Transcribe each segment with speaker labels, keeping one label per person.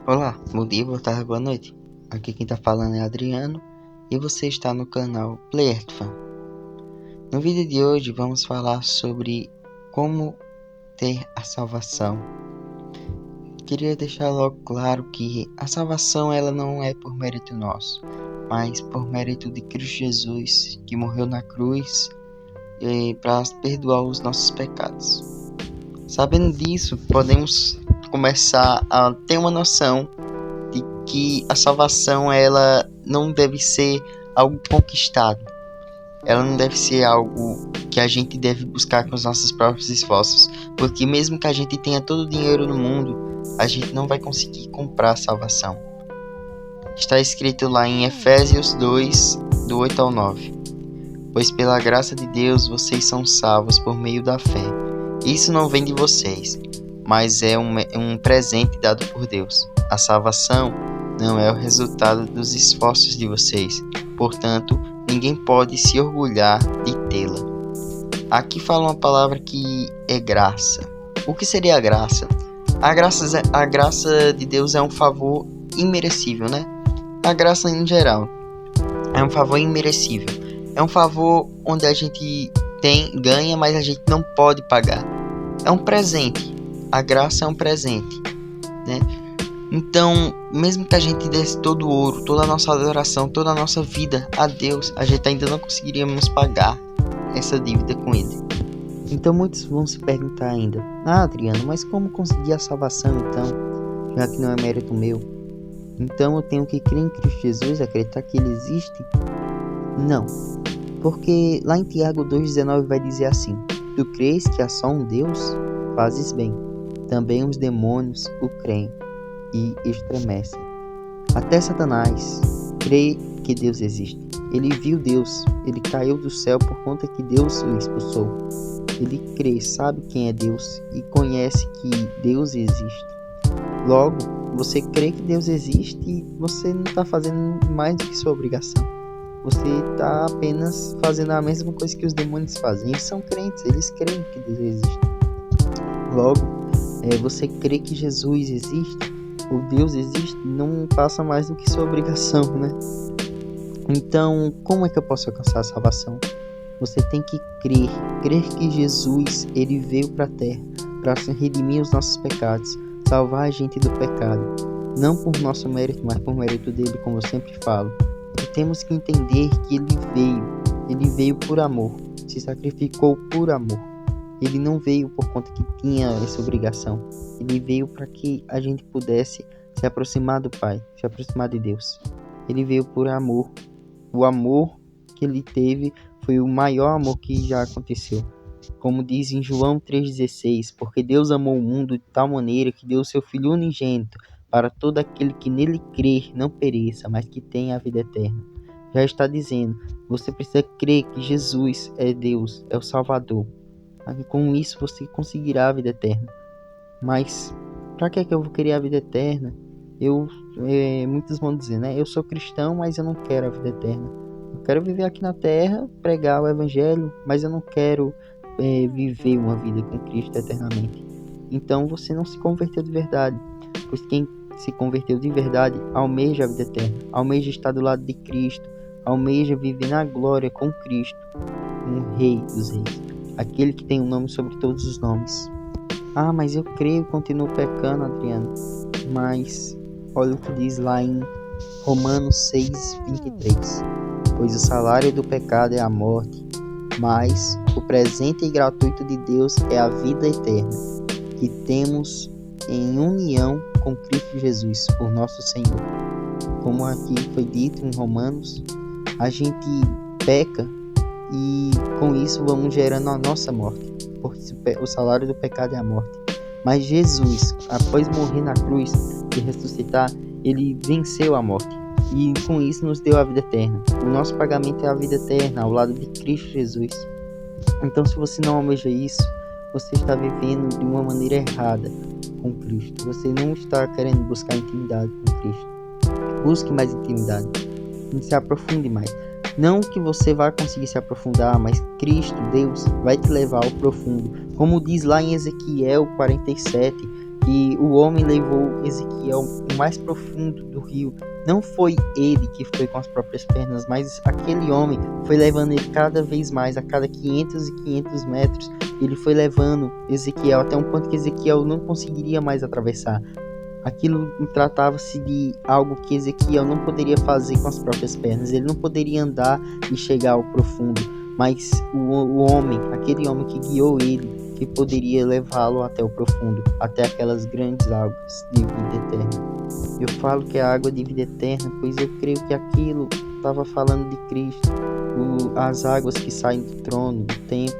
Speaker 1: Olá, bom dia, boa tarde, boa noite. Aqui quem tá falando é Adriano e você está no canal PlayerFan. No vídeo de hoje vamos falar sobre como ter a salvação. Queria deixar logo claro que a salvação ela não é por mérito nosso, mas por mérito de Cristo Jesus, que morreu na cruz para perdoar os nossos pecados. Sabendo disso, podemos começar a ter uma noção de que a salvação ela não deve ser algo conquistado. Ela não deve ser algo que a gente deve buscar com os nossos próprios esforços, porque mesmo que a gente tenha todo o dinheiro do mundo, a gente não vai conseguir comprar a salvação. Está escrito lá em Efésios 2, do 8 ao 9. Pois pela graça de Deus vocês são salvos por meio da fé. Isso não vem de vocês, mas é um presente dado por Deus. A salvação não é o resultado dos esforços de vocês, portanto, ninguém pode se orgulhar de tê-la. Aqui fala uma palavra que é graça. O que seria a graça? A graça de Deus é um favor imerecível, né? A graça em geral é um favor imerecível. É um favor onde a gente ganha, mas a gente não pode pagar. É um presente. A graça é um presente, né? Então, mesmo que a gente desse todo o ouro, toda a nossa adoração, toda a nossa vida a Deus, a gente ainda não conseguiríamos pagar essa dívida com Ele. Então, muitos vão se perguntar ainda: Adriano, mas como conseguir a salvação então, já que não é mérito meu? Então, eu tenho que crer em Cristo Jesus, acreditar que Ele existe? Não, porque lá em Tiago 2,19 vai dizer assim: Tu crês que há só um Deus? Fazes bem. Também os demônios o creem e estremecem. Até Satanás crê que Deus existe. Ele viu Deus, ele caiu do céu por conta que Deus o expulsou. Ele crê, sabe quem é Deus e conhece que Deus existe. Logo, você crê que Deus existe e você não está fazendo mais do que sua obrigação. Você está apenas fazendo a mesma coisa que os demônios fazem. Eles são crentes, eles creem que Deus existe. Logo, você crê que Jesus existe, ou Deus existe, não passa mais do que sua obrigação, né? Então, como é que eu posso alcançar a salvação? Você tem que crer que Jesus, ele veio para a terra para redimir os nossos pecados, salvar a gente do pecado, não por nosso mérito, mas por mérito dele, como eu sempre falo. E temos que entender que ele veio por amor, se sacrificou por amor. Ele não veio por conta que tinha essa obrigação. Ele veio para que a gente pudesse se aproximar do Pai, se aproximar de Deus. Ele veio por amor. O amor que ele teve foi o maior amor que já aconteceu. Como diz em João 3,16, porque Deus amou o mundo de tal maneira que deu o seu Filho unigênito para todo aquele que nele crer não pereça, mas que tenha a vida eterna. Já está dizendo, você precisa crer que Jesus é Deus, é o Salvador. Com isso você conseguirá a vida eterna. Mas para que eu vou querer a vida eterna? Muitos vão dizer, né? Eu sou cristão, mas eu não quero a vida eterna. Eu quero viver aqui na terra, pregar o evangelho, mas eu não quero viver uma vida com Cristo eternamente. Então você não se converteu de verdade, pois quem se converteu de verdade almeja a vida eterna, almeja estar do lado de Cristo, almeja viver na glória com Cristo, um Rei dos Reis, aquele que tem um nome sobre todos os nomes. Mas eu creio e continuo pecando, Adriano. Mas olha o que diz lá em Romanos 6,23. Pois o salário do pecado é a morte, mas o presente e gratuito de Deus é a vida eterna, que temos em união com Cristo Jesus, por nosso Senhor. Como aqui foi dito em Romanos, a gente peca e com isso vamos gerando a nossa morte, porque o salário do pecado é a morte. Mas Jesus, após morrer na cruz e ressuscitar, ele venceu a morte e com isso nos deu a vida eterna. O nosso pagamento é a vida eterna ao lado de Cristo Jesus. Então, se você não almeja isso, você está vivendo de uma maneira errada com Cristo. Você não está querendo buscar intimidade com Cristo. Busque mais intimidade e se aprofunde mais. Não que você vai conseguir se aprofundar, mas Cristo, Deus, vai te levar ao profundo. Como diz lá em Ezequiel 47, que o homem levou Ezequiel o mais profundo do rio. Não foi ele que foi com as próprias pernas, mas aquele homem foi levando ele cada vez mais, a cada 500 e 500 metros, ele foi levando Ezequiel até um ponto que Ezequiel não conseguiria mais atravessar. Aquilo tratava-se de algo que Ezequiel não poderia fazer com as próprias pernas, ele não poderia andar e chegar ao profundo, mas o homem, aquele homem que guiou ele, que poderia levá-lo até o profundo, até aquelas grandes águas de vida eterna. Eu falo que é a água de vida eterna, pois eu creio que aquilo estava falando de Cristo, as águas que saem do trono, do templo.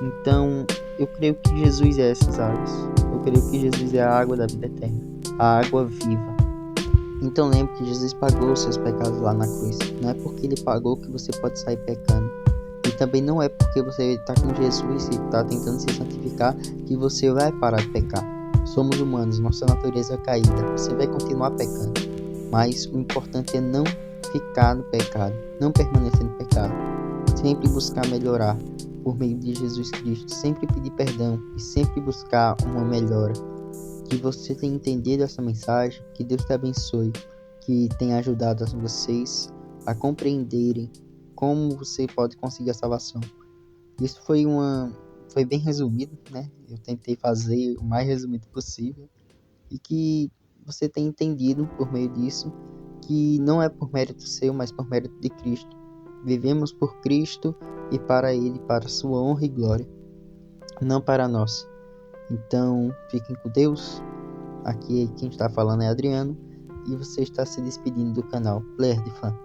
Speaker 1: Então, eu creio que Jesus é essas águas. Eu creio que Jesus é a água da vida eterna, a água viva. Então lembre que Jesus pagou os seus pecados lá na cruz. Não é porque ele pagou que você pode sair pecando. E também não é porque você está com Jesus e está tentando se santificar que você vai parar de pecar. Somos humanos, nossa natureza é caída. Você vai continuar pecando. Mas o importante é não ficar no pecado, não permanecer no pecado. Sempre buscar melhorar por meio de Jesus Cristo. Sempre pedir perdão e sempre buscar uma melhora. Que você tenha entendido essa mensagem, que Deus te abençoe, que tenha ajudado vocês a compreenderem como você pode conseguir a salvação. Isso foi bem resumido, né? Eu tentei fazer o mais resumido possível e que você tenha entendido por meio disso que não é por mérito seu, mas por mérito de Cristo. Vivemos por Cristo e para Ele, para sua honra e glória, não para nós. Então, fiquem com Deus. Aqui quem está falando é Adriano e você está se despedindo do canal Player de Fã.